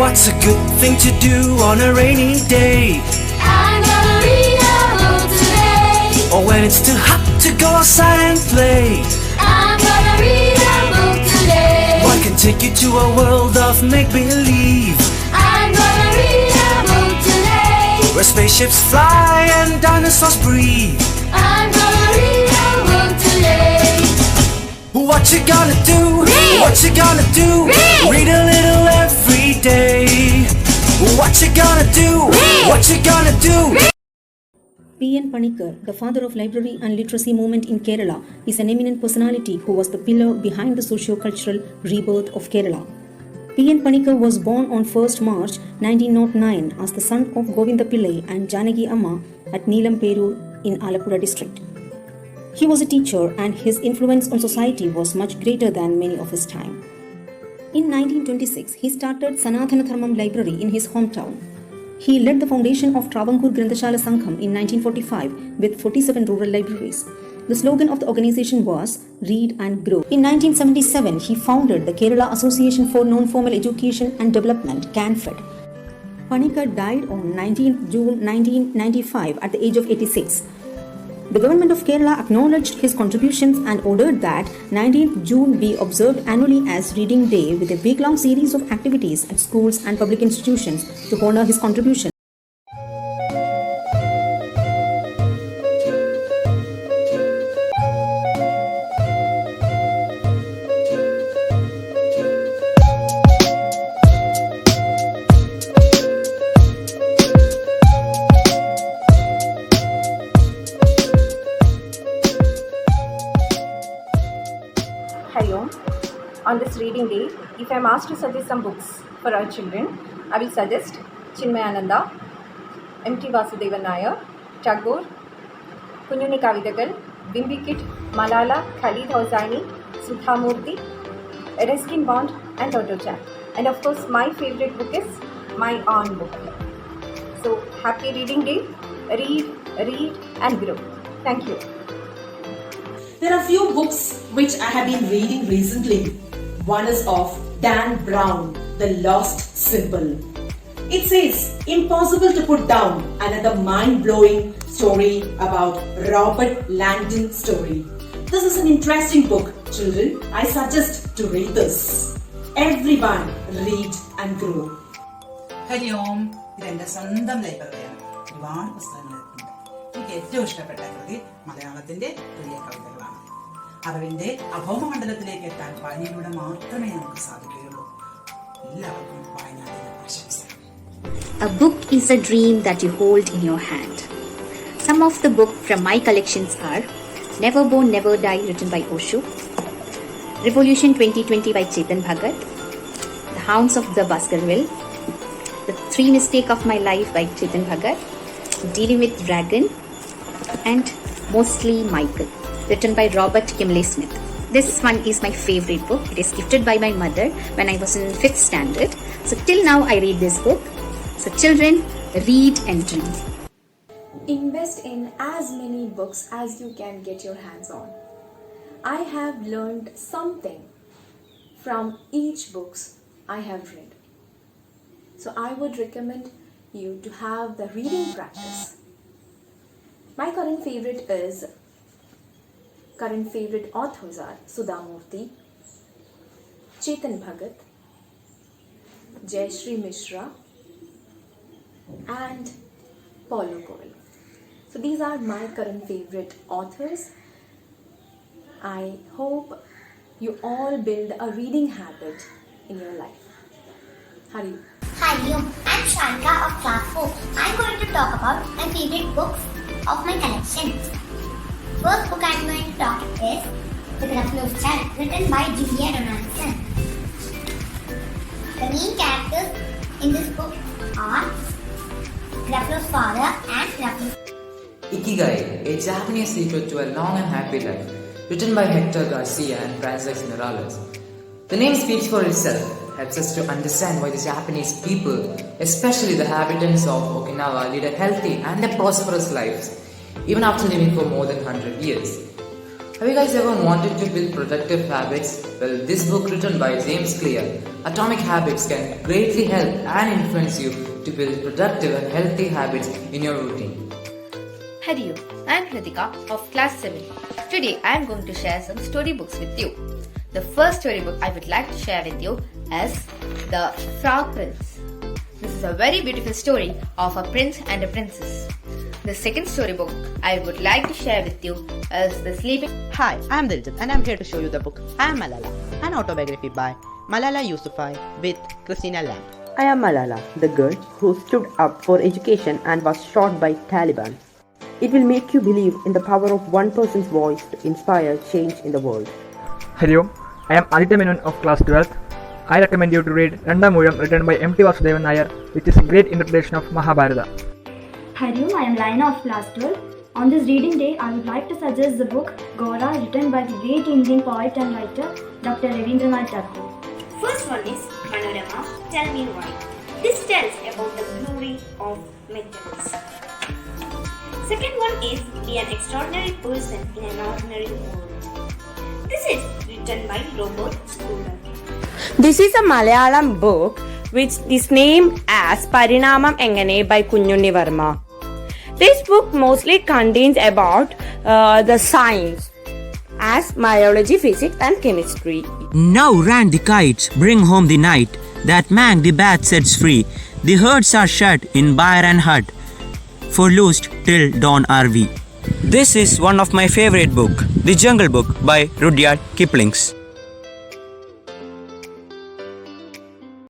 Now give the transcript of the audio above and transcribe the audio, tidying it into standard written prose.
What's a good thing to do on a rainy day? I'm gonna read a book today. Or when it's too hot to go outside and play? I'm gonna read a book today. What can take you to a world of make-believe? I'm gonna read a book today. Where spaceships fly and dinosaurs breathe. I'm gonna read a book today. What you gonna do? Read. What you gonna do? Read. A little every day. What you gonna do? Read. What you gonna do? P.N. Panikkar, the father of library and literacy movement in Kerala, is an eminent personality who was the pillar behind the socio-cultural rebirth of Kerala. P.N. Panikkar was born on 1st March 1909 as the son of Govinda Pillai and Janaki Amma at Neelamperur in Alappuzha district. He was a teacher and his influence on society was much greater than many of his time. In 1926, he started Sanatana Dharmam Library in his hometown. He led the foundation of Travancore Granthashala Sangham in 1945 with 47 rural libraries. The slogan of the organization was Read and Grow. In 1977, he founded the Kerala Association for Non-Formal Education and Development, CANFED. Panikkar died on 19 June 1995 at the age of 86. The government of Kerala acknowledged his contributions and ordered that 19th June be observed annually as Reading Day with a week-long series of activities at schools and public institutions to honor his contribution. Hello. On this reading day, if I am asked to suggest some books for our children, I will suggest Chinmayananda, M.T. Vasudevan Nair, Tagore, Kunyuni Kavidagal, Bimbikit, Malala, Khalid Hosseini, Sudhamurthy, Ruskin Bond and Toto Chan. And of course, my favorite book is my own book. So, happy reading day. Read and grow. Thank you. There are few books which I have been reading recently. One is of Dan Brown, The Lost Symbol. It says, impossible to put down, another mind-blowing story about Robert Langdon's story. This is an interesting book, children. I suggest to read this. Everyone read and grow. Hari ഓം. ഇതെന്റെ സ്വന്തം ലൈബ്രറിയാണ്. ഒരുപാട് പുസ്തകങ്ങളുണ്ട്. എനിക്ക് ഏറ്റവും ഇഷ്ടപ്പെട്ട കൃതി മലയാളത്തിന്റെ പ്രിയ കവിതകളാണ്. അറിവിന്റെ അഭൗമമണ്ഡലത്തിലേക്ക് എത്താൻ വായനയിലൂടെ മാത്രമേ നമുക്ക് സാധിക്കുകയുള്ളൂ. എല്ലാവർക്കും വായനാദിന ആശംസ. A book is a dream that you hold in your hand. Some of the books from my collections are Never Born, Never Die, written by Osho, Revolution 2020 by Chetan Bhagat, The Hounds of the Baskerville, The Three Mistakes of My Life by Chetan Bhagat, Dealing with Dragon, and Mostly Michael, written by Robert Kimley Smith. This one is my favorite book. It is gifted by my mother when I was in 5th standard. So till now I read this book. So children, read and dream. Invest in as many books as you can get your hands on. I have learned something from each books I have read. So I would recommend you to have the reading practice. My current favorite authors are Sudhamurthy, Chetan Bhagat, Jayashree Mishra, and Paulo Coelho. So these are my current favorite authors. I hope you all build a reading habit in your life. Hari. Hi, I'm Sharika of Class 4. I'm going to talk about my favorite books of my collection. First book I'm going to talk is The Gruffalo's Child, written by Julia Donaldson. The main characters in this book are Gruffalo's father and Gruffalo's. Ikigai, a Japanese sequel to A Long and Happy Life, written by Hector Garcia and Francis Morales. The name speaks for itself, helps us to understand why the Japanese people, especially the inhabitants of Okinawa, lead a healthy and a prosperous lives, even after living for more than 100 years. Have you guys ever wanted to build productive habits? Well, this book written by James Clear, Atomic Habits, can greatly help and influence you to build productive and healthy habits in your routine. Hello, I am Kritika of class 7. Today I am going to share some storybooks with you. The first storybook I would like to share with you is The Frog Prince. This is a very beautiful story of a prince and a princess. The second storybook I would like to share with you is The Sleeping. Hi, I am Diljit and I am here to show you the book I Am Malala, an autobiography by Malala Yousafzai with Christina Lamb. I am Malala, the girl who stood up for education and was shot by Taliban. It will make you believe in the power of one person's voice to inspire change in the world. Hello, I am Aditya Menon of class 12th. I recommend you to read Randamoolam written by M.T. Vasudevan Nair, which is a great interpretation of Mahabharata. Hello, I am Laina of class 12. On this reading day, I would like to suggest the book Gora, written by the great Indian poet and writer Dr. Rabindranath Tagore. First one is Panorama, Tell Me Why. This tells about the glory of metals. Second one is Be an Extraordinary Person in an Ordinary World. This is written by Robert Schuller. This is a Malayalam book which is named as Parinamam Engane by Kunyunni Varma. This book mostly contains about the science as biology, physics and chemistry. Now ran the kites, bring home the night, that mang the bat sets free. The herds are shut in byre and hut, for loosed till dawn are we. This is one of my favorite book, The Jungle Book by Rudyard Kipling.